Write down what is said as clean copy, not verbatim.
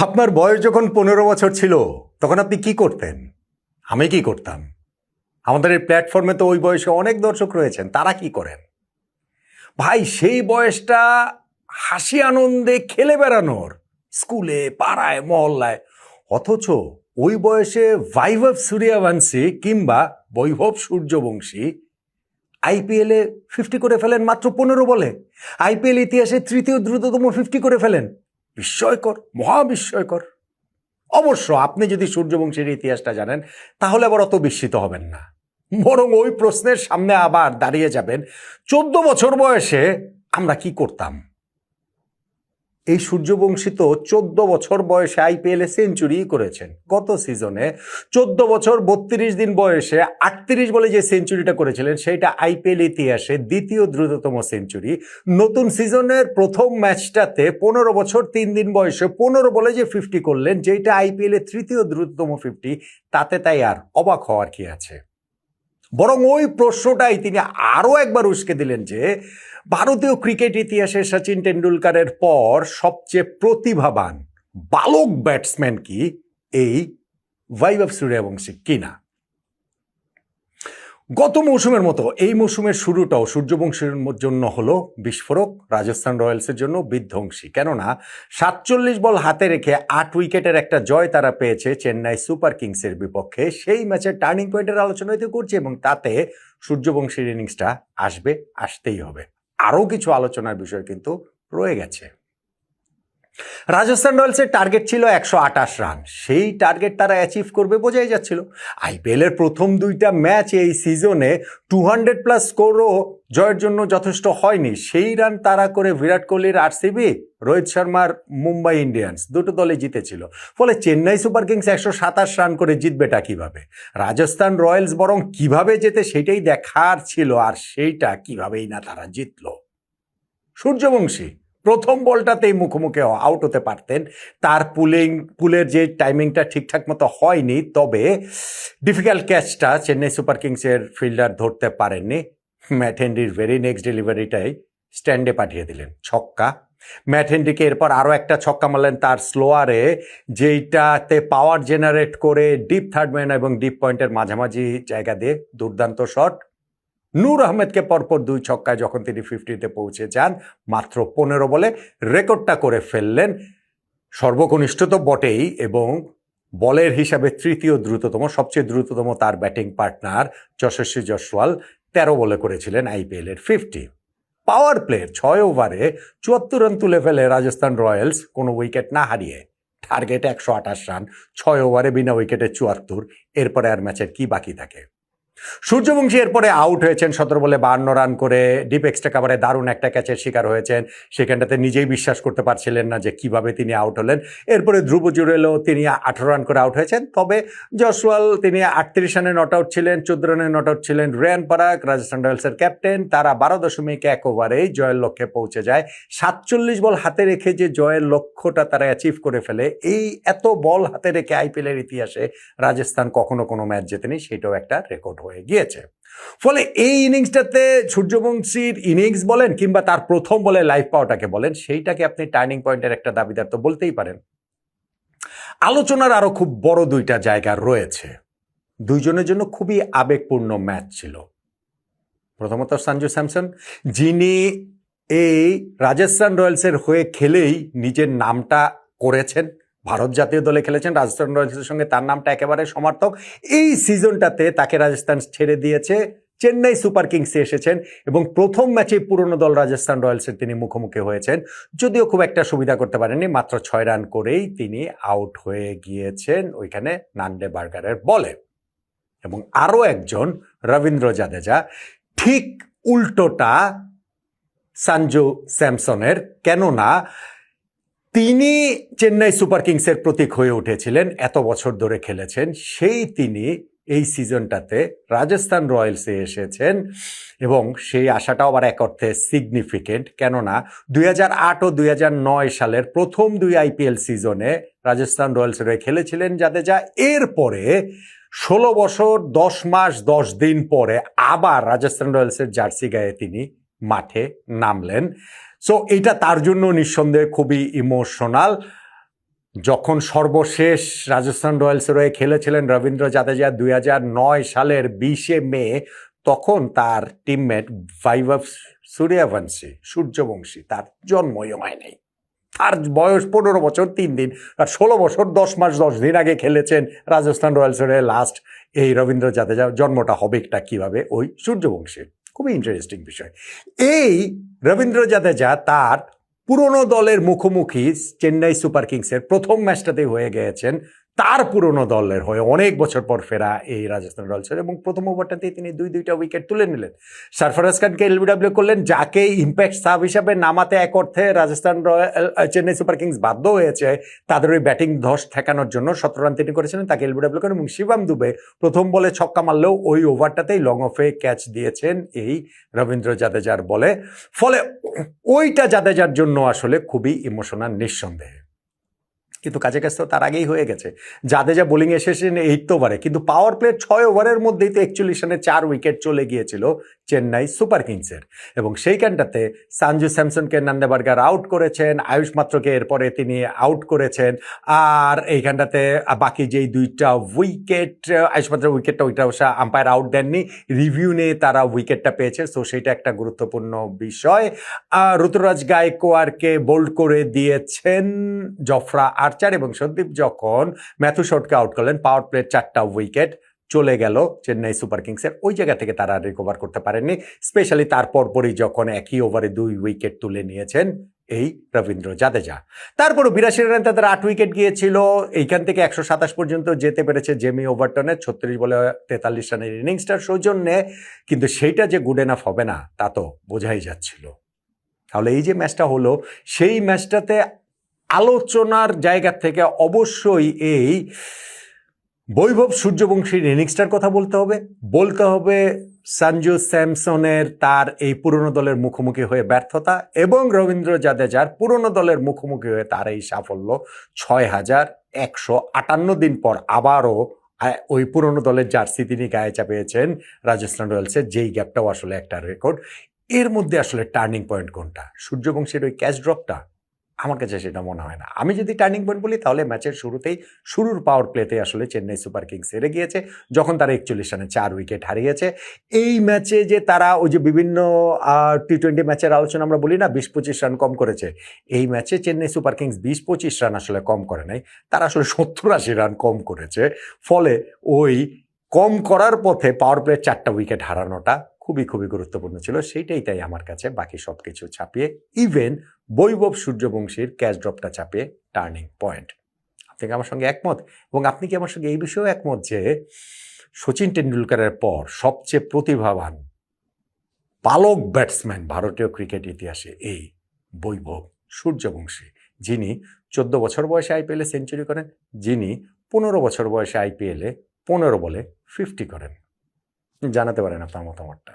আপনার বয়স যখন 15 বছর ছিল তখন আপনি কি করতেন? আমি কি করতাম? আমাদের এই প্ল্যাটফর্মে তো ওই বয়সে অনেক দর্শক রয়েছেন, তারা কি করেন? ভাই, সেই বয়সটা হাসি আনন্দে খেলে বেড়ানোর, স্কুলে, পাড়ায়, মহল্লায়। অথচ ওই বয়সে বৈভব সূর্যবংশী কিংবা বৈভব সূর্যবংশী আইপিএলে 50 করে ফেলেন মাত্র 15 বলে। আইপিএল ইতিহাসে তৃতীয় দ্রুততম 50 করে ফেলেন। বিস্ময়কর, মহাবিস্ময়কর। অবশ্য আপনি যদি সূর্যবংশীর ইতিহাসটা জানেন তাহলে আবার অত বিস্মিত হবেন না, বরং ওই প্রশ্নের সামনে আবার দাঁড়িয়ে যাবেন 14 বছর বয়সে আমরা কি করতাম। এই সূর্যবংশী তো 14 বছর বয়সে আইপিএলে সেঞ্চুরি করেছেন। গত সিজনে 14 বছর 32 দিন বয়সে 38 বলে যে সেঞ্চুরিটা করেছিলেন সেটা আইপিএল ইতিহাসে দ্বিতীয় দ্রুততম সেঞ্চুরি। নতুন সিজনের প্রথম ম্যাচটাতে 15 বছর 3 দিন বয়সে 15 বলে যে 50 করলেন, যেটা আইপিএল এর তৃতীয় দ্রুততম 50, তাতে তাই আর অবাক হওয়ার কি আছে। বরং ওই প্রশ্নটাই তিনি আরও একবার উস্কে দিলেন যে ভারতীয় ক্রিকেট ইতিহাসে সচিন টেন্ডুলকারের পর সবচেয়ে প্রতিভাবান বালক ব্যাটসম্যান কি এই বৈভব সূর্যবংশী কিনা। গত মৌসুমের মতো এই মৌসুমের শুরুটাও সূর্যবংশীর জন্য হলো বিস্ফোরক, রাজস্থান রয়্যালসের জন্য বিধ্বংসী। কেননা 47 বল হাতে রেখে 8 উইকেটের একটা জয় তারা পেয়েছে চেন্নাই সুপার কিংসের বিপক্ষে। সেই ম্যাচের টার্নিং পয়েন্টের আলোচনা হয়তো করছে এবং তাতে সূর্যবংশীর ইনিংসটা আসতেই হবে। আরও কিছু আলোচনার বিষয় কিন্তু রয়ে গেছে। রাজস্থান রয়্যালসের টার্গেট ছিল 128 রান, সেই টার্গেট তারা অ্যাচিভ করবে বোঝাই যাচ্ছিল। আইপিএলের প্রথম 2টা ম্যাচ এই সিজনে 200+ স্কোরও জয়ের জন্য যথেষ্ট হয়নি। সেই রান তারা করে বিরাট কোহলির আরসিবি, রোহিত শর্মার মুম্বাই ইন্ডিয়ান্স দুটো দলে জিতেছিল। ফলে চেন্নাই সুপার কিংস 127 রান করে জিতবেটা কিভাবে, রাজস্থান রয়্যালস বরং কিভাবে জেতে সেটাই দেখার ছিল, আর সেইটা কিভাবেই না তারা জিতল। সূর্যবংশী প্রথম বলটাতেই মুখোমুখি আউট হতে পারতেন। তার পুলের যে টাইমিংটা ঠিকঠাক মতো হয়নি, তবে ডিফিকাল্ট ক্যাচটা চেন্নাই সুপার কিংসের ফিল্ডার ধরতে পারেননি। ম্যাট হেনরির ভেরি নেক্সট ডেলিভারিটাই স্ট্যান্ডে পাঠিয়ে দিলেন, ছক্কা। ম্যাট হেনরিকে এরপর আরও একটা ছক্কা মারলেন তার স্লোয়ারে, যেইটাতে পাওয়ার জেনারেট করে ডিপ থার্ড ম্যান এবং ডিপ পয়েন্টের মাঝামাঝি জায়গা দিয়ে দুর্দান্ত শট। নূর আহমেদকে পরপর 2 ছক্কায় যখন তিনি 50-তে পৌঁছে যান, মাত্র 15 বলে রেকর্ডটা করে ফেললেন। সর্বকনিষ্ঠ তো বটেই, এবং বলের হিসাবে তৃতীয় দ্রুততম, সবচেয়ে দ্রুততম তার ব্যাটিং পার্টনার যশস্বী জয়সওয়াল 13 বলে করেছিলেন আইপিএল এর 50। পাওয়ার প্লে 6 ওভারে 74 রান তুলে ফেলে রাজস্থান রয়্যালস কোনো উইকেট না হারিয়ে। টার্গেট 128 রান, 6 ওভারে বিনা উইকেটে 74। এরপরে আর ম্যাচের কি বাকি থাকে। সূর্যবংশী এরপরে আউট হয়েছেন 17 বলে 52 রান করে। ডিপ এক্সট্রা কাভারে দারুণ একটা ক্যাচের শিকার হয়েছেন। সেখানটাতে নিজেই বিশ্বাস করতে পারছিলেন না যে কিভাবে তিনি আউট হলেন। এরপরে ধ্রুব জুরেলও তিনি 18 রান করে আউট হয়েছেন। তবে জয়সওয়াল তিনি 38 রানে নট আউট ছিলেন, 14 রানে নট আউট ছিলেন। রিয়ান পরাগ রাজস্থান রয়্যালসের ক্যাপ্টেন, তারা 12.1 ওভারেই জয়ের লক্ষ্যে পৌঁছে যায়। 47 বল হাতে রেখে যে জয়ের লক্ষ্যটা তারা অ্যাচিভ করে ফেলে, এই এত বল হাতে রেখে আইপিএলের ইতিহাসে রাজস্থান কখনো কোনো ম্যাচ জেতেনি, সেটাও একটা রেকর্ড হয়ে গিয়েছে। ফলে এই ইনিংসটাতে সূর্যবংশীর ইনিংস বলেন কিংবা তার প্রথম বলে লাইফ পাওয়াটাকে বলেন, সেইটাকে আপনি টার্নিং পয়েন্টের একটা দাবিদার তো বলতেই পারেন। আলোচনার আরো খুব বড় 2টা জায়গা রয়েছে। দুইজনের জন্য খুবই আবেগপূর্ণ ম্যাচ ছিল। প্রথমত সঞ্জু স্যামসন, যিনি এই রাজস্থান রয়্যালসের হয়ে খেলেই নিজের নামটা করেছেন। ভারত জাতীয় দলে খেলেছেন, রাজস্থান রয়্যালসের সঙ্গে তার নামটা একেবারে সমার্থক। এই সিজনটাতে তাকে রাজস্থান ছেড়ে দিয়েছে, চেন্নাই সুপার কিংসে এসেছেন এবং প্রথম ম্যাচে পুরনো দল রাজস্থান রয়্যালসের তিনি মুখোমুখি হয়েছেন। যদিও খুব একটা সুবিধা করতে পারেননি, মাত্র 6 রান করেই তিনি আউট হয়ে গিয়েছেন ওইখানে নান্ডে বার্গারের বলে। এবং আরও একজন রবীন্দ্র জাদেজা, ঠিক উল্টোটা সঞ্জু স্যামসনের। কেননা তিনি চেন্নাই সুপার কিংসের প্রতীক হয়ে উঠেছিলেন, এত বছর ধরে খেলেছেন, সেই তিনি এই সিজনটাতে রাজস্থান রয়্যালসে এসেছেন এবং সেই আশাটাও আবার এক অর্থে সিগনিফিকেন্ট। কেননা 2008 ও 2009 সালের প্রথম 2 আইপিএল সিজনে রাজস্থান রয়্যালসের হয়ে খেলেছিলেন জাদেজা। এরপরে 16 বছর 10 মাস 10 দিন পরে আবার রাজস্থান রয়্যালসের জার্সি গায়ে তিনি মাঠে নামলেন। সো এটা তার জন্য নিঃসন্দেহে খুবই ইমোশনাল। যখন সর্বশেষ রাজস্থান রয়্যালসের হয়ে খেলেছিলেন রবীন্দ্র জাদেজা 2009 সালের 20শে মে, তখন তার টিমমেট বৈভব সূর্যবংশী তার জন্মই হয় নাই। তার বয়স 15 বছর 3 দিন, আর 16 বছর 10 মাস 10 দিন আগে খেলেছেন রাজস্থান রয়্যালসের লাস্ট এই রবীন্দ্র জাদেজা। জন্মটা হবেটা কিভাবে ওই সূর্যবংশীর, খুবই ইন্টারেস্টিং বিষয়। এই রবীন্দ্র জাদেজা তার পুরনো দলের মুখোমুখি চেন্নাই সুপার কিংসের প্রথম ম্যাচটাতেই হয়ে গিয়েছেন তার পুরনো দলের হয়ে অনেক বছর পর ফেরা এই রাজস্থান রয়্যালসের, এবং প্রথম ওভারটাতেই তিনি দুইটা উইকেট তুলে নিলেন। সরফরাজ খানকে এলবিডব্লিউ করলেন, যাকে ইম্প্যাক্ট সাব হিসাবে নামাতে এক অর্থে রাজস্থান চেন্নাই সুপার কিংস বাধ্য হয়েছে তাদের ওই ব্যাটিং ধস ঠেকানোর জন্য। 17 রান তিনি করেছিলেন, তাকে এলবিডব্লিউ করেন, এবং শিবম দুবে প্রথম বলে ছক্কা মারলেও ওই ওভারটাতেই লং অফে ক্যাচ দিয়েছেন এই রবীন্দ্র জাদেজার বলে। ফলে ওইটা জাদেজার জন্য আসলে খুবই ইমোশনাল নিঃসন্দেহে, কিন্তু কাছে তো তার আগেই হয়ে গেছে। জাদেজা বোলিং এসেছেন 8 ওভারে, কিন্তু পাওয়ার প্লে 6 ওভারের মধ্যেই তো 41 রানে 4 উইকেট চলে গিয়েছিল চেন্নাই সুপার কিংসের, এবং সেইখানটাতে সঞ্জু স্যামসনকে নন্দেবার্গার আউট করেছেন, আয়ুষ মাত্রকে এরপরে তিনি আউট করেছেন, আর এইখানটাতে বাকি যেই দুইটা উইকেট, আয়ুষ মাত্রের উইকেটটা ওইটা অবশ্য আম্পায়ার আউট দেননি, রিভিউ নিয়ে তারা উইকেটটা পেয়েছে, সো সেইটা একটা গুরুত্বপূর্ণ বিষয়। ঋতুরাজ গায়কোয়াড়কে বোল্ড করে দিয়েছেন জফরা আর্চার, এবং সন্দীপ যখন ম্যাথু শটকে আউট করলেন, পাওয়ার প্লের 4টা উইকেট চলে গেল চেন্নাই সুপার কিংসের। ওই জায়গা থেকে তারা রিকভার করতে পারেননি, স্পেশালি তারপর পরই যখন একই ওভারে 2 উইকেট তুলে নিয়েছেন এই রবীন্দ্র জাদেজা। তারপরও 82 রানে তাদের 8 উইকেট গিয়েছিল, এইখান থেকে 127 পর্যন্ত যেতে পেরেছে জেমি ওভারটনের 36 বলে 43 রানের ইনিংসটার সৌজন্যে, কিন্তু সেইটা যে গুড এনাফ হবে না তা তো বোঝাই যাচ্ছিল। তাহলে এই যে ম্যাচটা হলো, সেই ম্যাচটাতে আলোচনার জায়গা থেকে অবশ্যই এই বৈভব সূর্যবংশীর ইনিংসটার কথা বলতে হবে সঞ্জু স্যামসনের তার এই পুরনো দলের মুখোমুখি হয়ে ব্যর্থতা, এবং রবীন্দ্র জাদেজার পুরনো দলের মুখোমুখি হয়ে তার এই সাফল্য। 6158 দিন পর আবারও ওই পুরনো দলের জার্সি তিনি গায়ে চাপিয়েছেন রাজস্থান রয়্যালসের, যেই গ্যাপটাও আসলে একটা রেকর্ড। এর মধ্যে আসলে টার্নিং পয়েন্ট কোনটা? সূর্যবংশীর ওই ক্যাচ ড্রপটা? আমার কাছে সেটা মনে হয় না। আমি যদি টার্নিং পয়েন্ট বলি তাহলে ম্যাচের শুরুর পাওয়ার প্লেতে আসলে চেন্নাই সুপার কিংস হেরে গিয়েছে, যখন তারা 41 রানে 4 উইকেট হারিয়েছে। এই ম্যাচে যে তারা ওই যে বিভিন্ন টি-20 ম্যাচের আলোচনা আমরা বলি না 20-25 রান কম করেছে, এই ম্যাচে চেন্নাই সুপার কিংস 20-25 রান আসলে কম করে নাই, তারা আসলে 70-80 রান কম করেছে। ফলে ওই কম করার পথে পাওয়ার প্লের 4টা উইকেট হারানোটা খুবই গুরুত্বপূর্ণ ছিল। সেইটাই তাই আমার কাছে বাকি সব কিছু ছাপিয়ে, ইভেন বৈভব সূর্যবংশীর ক্যাচ ড্রপটা ছাপিয়ে টার্নিং পয়েন্ট। আপনি কি আমার সঙ্গে একমত? এবং আপনি কি আমার সঙ্গে এই বিষয়েও একমত যে সচিন টেন্ডুলকারের পর সবচেয়ে প্রতিভাবান পালক ব্যাটসম্যান ভারতীয় ক্রিকেট ইতিহাসে এই বৈভব সূর্যবংশী, যিনি 14 বছর বয়সে আইপিএলে সেঞ্চুরি করেন, যিনি 15 বছর বয়সে আইপিএলে 15 বলে 50 করেন? জানাতে পারেন আপনার মতামতটা।